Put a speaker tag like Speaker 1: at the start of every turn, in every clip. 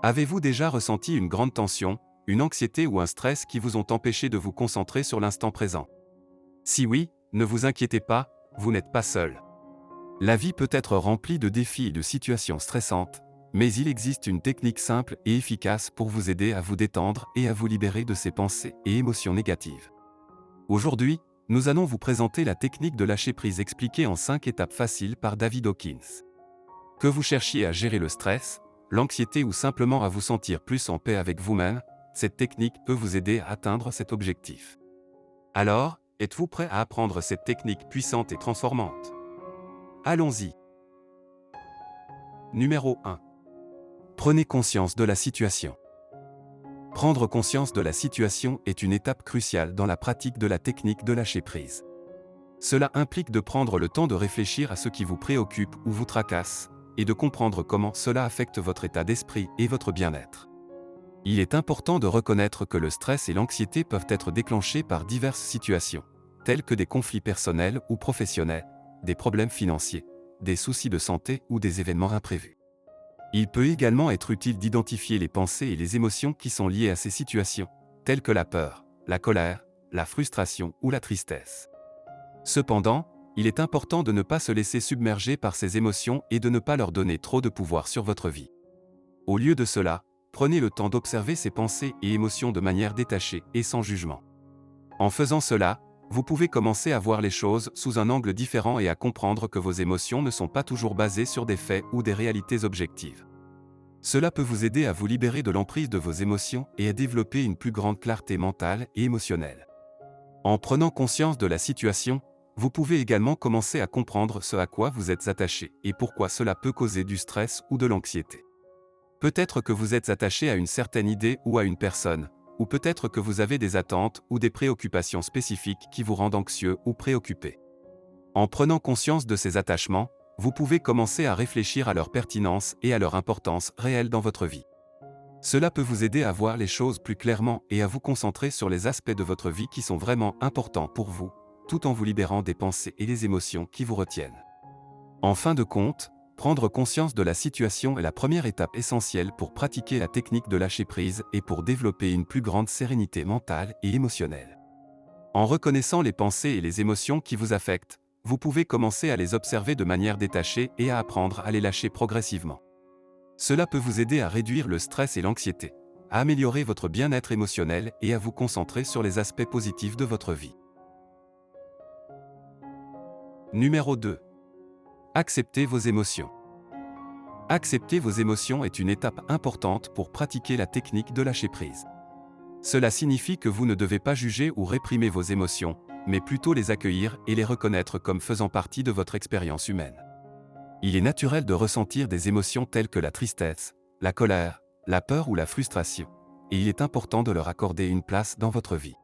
Speaker 1: Avez-vous déjà ressenti une grande tension, une anxiété ou un stress qui vous ont empêché de vous concentrer sur l'instant présent? Si oui, ne vous inquiétez pas, vous n'êtes pas seul. La vie peut être remplie de défis et de situations stressantes, mais il existe une technique simple et efficace pour vous aider à vous détendre et à vous libérer de ces pensées et émotions négatives. Aujourd'hui, nous allons vous présenter la technique de lâcher prise expliquée en 5 étapes faciles par David Hawkins. Que vous cherchiez à gérer le stress, l'anxiété ou simplement à vous sentir plus en paix avec vous-même, cette technique peut vous aider à atteindre cet objectif. Alors, êtes-vous prêt à apprendre cette technique puissante et transformante? Allons-y. Numéro 1. Prenez conscience de la situation. Prendre conscience de la situation est une étape cruciale dans la pratique de la technique de lâcher prise. Cela implique de prendre le temps de réfléchir à ce qui vous préoccupe ou vous tracasse, et de comprendre comment cela affecte votre état d'esprit et votre bien-être. Il est important de reconnaître que le stress et l'anxiété peuvent être déclenchés par diverses situations, telles que des conflits personnels ou professionnels, des problèmes financiers, des soucis de santé ou des événements imprévus. Il peut également être utile d'identifier les pensées et les émotions qui sont liées à ces situations, telles que la peur, la colère, la frustration ou la tristesse. Cependant, il est important de ne pas se laisser submerger par ces émotions et de ne pas leur donner trop de pouvoir sur votre vie. Au lieu de cela, prenez le temps d'observer ces pensées et émotions de manière détachée et sans jugement. En faisant cela, vous pouvez commencer à voir les choses sous un angle différent et à comprendre que vos émotions ne sont pas toujours basées sur des faits ou des réalités objectives. Cela peut vous aider à vous libérer de l'emprise de vos émotions et à développer une plus grande clarté mentale et émotionnelle. En prenant conscience de la situation, vous pouvez également commencer à comprendre ce à quoi vous êtes attaché et pourquoi cela peut causer du stress ou de l'anxiété. Peut-être que vous êtes attaché à une certaine idée ou à une personne, ou peut-être que vous avez des attentes ou des préoccupations spécifiques qui vous rendent anxieux ou préoccupé. En prenant conscience de ces attachements, vous pouvez commencer à réfléchir à leur pertinence et à leur importance réelle dans votre vie. Cela peut vous aider à voir les choses plus clairement et à vous concentrer sur les aspects de votre vie qui sont vraiment importants pour vous, tout en vous libérant des pensées et des émotions qui vous retiennent. En fin de compte, prendre conscience de la situation est la première étape essentielle pour pratiquer la technique de lâcher prise et pour développer une plus grande sérénité mentale et émotionnelle. En reconnaissant les pensées et les émotions qui vous affectent, vous pouvez commencer à les observer de manière détachée et à apprendre à les lâcher progressivement. Cela peut vous aider à réduire le stress et l'anxiété, à améliorer votre bien-être émotionnel et à vous concentrer sur les aspects positifs de votre vie. Numéro 2. Acceptez vos émotions. Accepter vos émotions est une étape importante pour pratiquer la technique de lâcher prise. Cela signifie que vous ne devez pas juger ou réprimer vos émotions, mais plutôt les accueillir et les reconnaître comme faisant partie de votre expérience humaine. Il est naturel de ressentir des émotions telles que la tristesse, la colère, la peur ou la frustration, et il est important de leur accorder une place dans votre vie.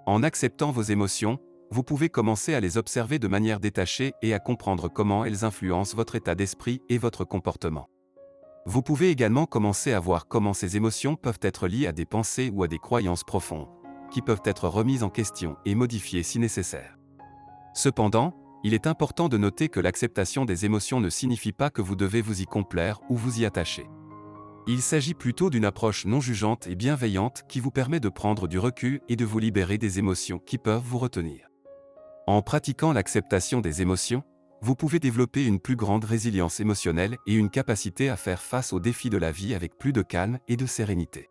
Speaker 1: En acceptant vos émotions, vous pouvez commencer à les observer de manière détachée et à comprendre comment elles influencent votre état d'esprit et votre comportement. Vous pouvez également commencer à voir comment ces émotions peuvent être liées à des pensées ou à des croyances profondes, qui peuvent être remises en question et modifiées si nécessaire. Cependant, il est important de noter que l'acceptation des émotions ne signifie pas que vous devez vous y complaire ou vous y attacher. Il s'agit plutôt d'une approche non jugeante et bienveillante qui vous permet de prendre du recul et de vous libérer des émotions qui peuvent vous retenir. En pratiquant l'acceptation des émotions, vous pouvez développer une plus grande résilience émotionnelle et une capacité à faire face aux défis de la vie avec plus de calme et de sérénité.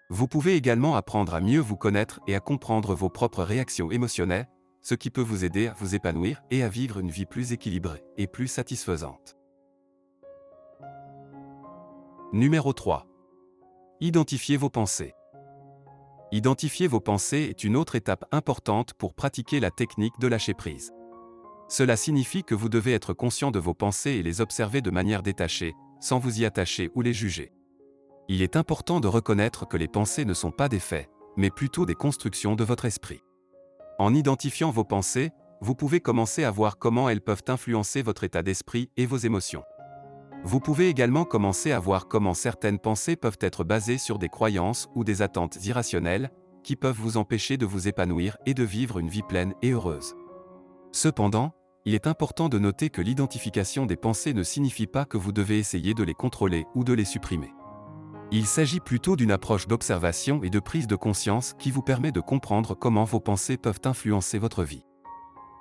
Speaker 1: Vous pouvez également apprendre à mieux vous connaître et à comprendre vos propres réactions émotionnelles, ce qui peut vous aider à vous épanouir et à vivre une vie plus équilibrée et plus satisfaisante. Numéro 3. Identifiez vos pensées. Identifier vos pensées est une autre étape importante pour pratiquer la technique de lâcher prise. Cela signifie que vous devez être conscient de vos pensées et les observer de manière détachée, sans vous y attacher ou les juger. Il est important de reconnaître que les pensées ne sont pas des faits, mais plutôt des constructions de votre esprit. En identifiant vos pensées, vous pouvez commencer à voir comment elles peuvent influencer votre état d'esprit et vos émotions. Vous pouvez également commencer à voir comment certaines pensées peuvent être basées sur des croyances ou des attentes irrationnelles, qui peuvent vous empêcher de vous épanouir et de vivre une vie pleine et heureuse. Cependant, il est important de noter que l'identification des pensées ne signifie pas que vous devez essayer de les contrôler ou de les supprimer. Il s'agit plutôt d'une approche d'observation et de prise de conscience qui vous permet de comprendre comment vos pensées peuvent influencer votre vie.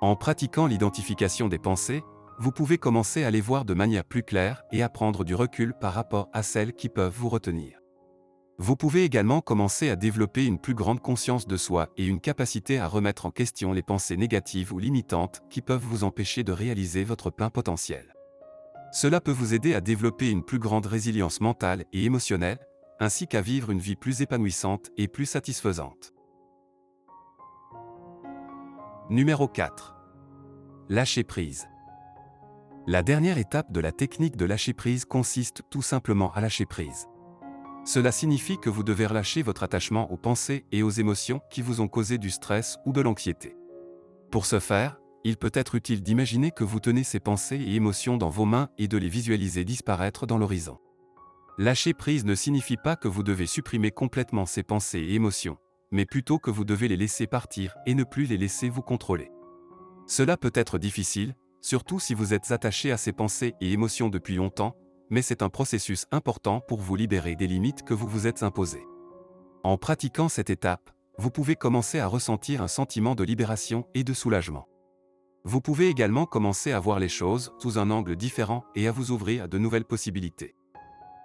Speaker 1: En pratiquant l'identification des pensées, vous pouvez commencer à les voir de manière plus claire et à prendre du recul par rapport à celles qui peuvent vous retenir. Vous pouvez également commencer à développer une plus grande conscience de soi et une capacité à remettre en question les pensées négatives ou limitantes qui peuvent vous empêcher de réaliser votre plein potentiel. Cela peut vous aider à développer une plus grande résilience mentale et émotionnelle, ainsi qu'à vivre une vie plus épanouissante et plus satisfaisante. Numéro 4. Lâcher prise. La dernière étape de la technique de lâcher prise consiste tout simplement à lâcher prise. Cela signifie que vous devez relâcher votre attachement aux pensées et aux émotions qui vous ont causé du stress ou de l'anxiété. Pour ce faire, il peut être utile d'imaginer que vous tenez ces pensées et émotions dans vos mains et de les visualiser disparaître dans l'horizon. Lâcher prise ne signifie pas que vous devez supprimer complètement ces pensées et émotions, mais plutôt que vous devez les laisser partir et ne plus les laisser vous contrôler. Cela peut être difficile, surtout si vous êtes attaché à ces pensées et émotions depuis longtemps, mais c'est un processus important pour vous libérer des limites que vous vous êtes imposées. En pratiquant cette étape, vous pouvez commencer à ressentir un sentiment de libération et de soulagement. Vous pouvez également commencer à voir les choses sous un angle différent et à vous ouvrir à de nouvelles possibilités.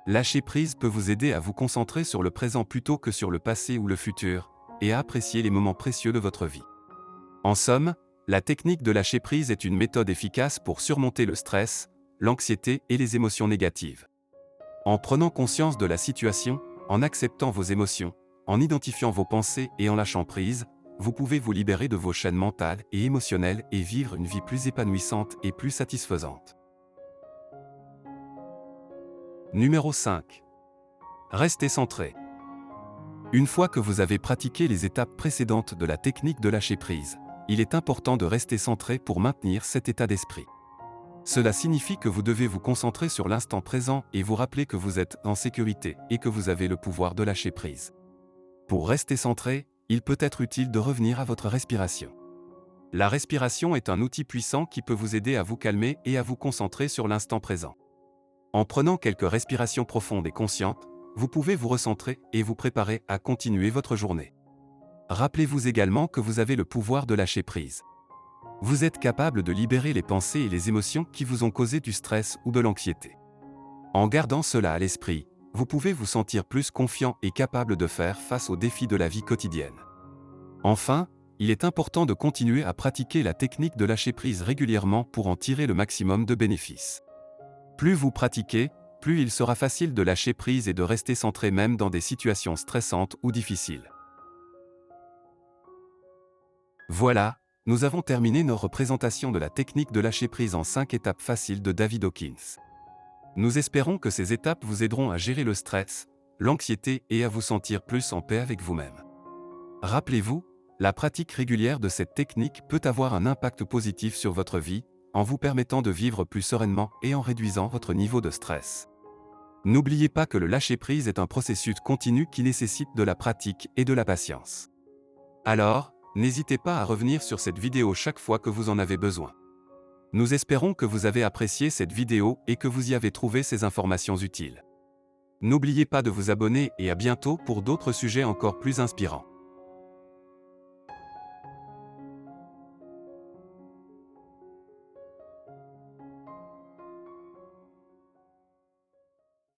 Speaker 1: Lâcher prise peut vous aider à vous concentrer sur le présent plutôt que sur le passé ou le futur, et à apprécier les moments précieux de votre vie. En somme, la technique de lâcher prise est une méthode efficace pour surmonter le stress, l'anxiété et les émotions négatives. En prenant conscience de la situation, en acceptant vos émotions, en identifiant vos pensées et en lâchant prise, vous pouvez vous libérer de vos chaînes mentales et émotionnelles et vivre une vie plus épanouissante et plus satisfaisante. Numéro 5. Restez centré. Une fois que vous avez pratiqué les étapes précédentes de la technique de lâcher prise, il est important de rester centré pour maintenir cet état d'esprit. Cela signifie que vous devez vous concentrer sur l'instant présent et vous rappeler que vous êtes en sécurité et que vous avez le pouvoir de lâcher prise. Pour rester centré, il peut être utile de revenir à votre respiration. La respiration est un outil puissant qui peut vous aider à vous calmer et à vous concentrer sur l'instant présent. En prenant quelques respirations profondes et conscientes, vous pouvez vous recentrer et vous préparer à continuer votre journée. Rappelez-vous également que vous avez le pouvoir de lâcher prise. Vous êtes capable de libérer les pensées et les émotions qui vous ont causé du stress ou de l'anxiété. En gardant cela à l'esprit, vous pouvez vous sentir plus confiant et capable de faire face aux défis de la vie quotidienne. Enfin, il est important de continuer à pratiquer la technique de lâcher prise régulièrement pour en tirer le maximum de bénéfices. Plus vous pratiquez, plus il sera facile de lâcher prise et de rester centré même dans des situations stressantes ou difficiles. Voilà, nous avons terminé notre présentation de la technique de lâcher prise en 5 étapes faciles de David Hawkins. Nous espérons que ces étapes vous aideront à gérer le stress, l'anxiété et à vous sentir plus en paix avec vous-même. Rappelez-vous, la pratique régulière de cette technique peut avoir un impact positif sur votre vie, en vous permettant de vivre plus sereinement et en réduisant votre niveau de stress. N'oubliez pas que le lâcher-prise est un processus continu qui nécessite de la pratique et de la patience. Alors, n'hésitez pas à revenir sur cette vidéo chaque fois que vous en avez besoin. Nous espérons que vous avez apprécié cette vidéo et que vous y avez trouvé ces informations utiles. N'oubliez pas de vous abonner et à bientôt pour d'autres sujets encore plus inspirants.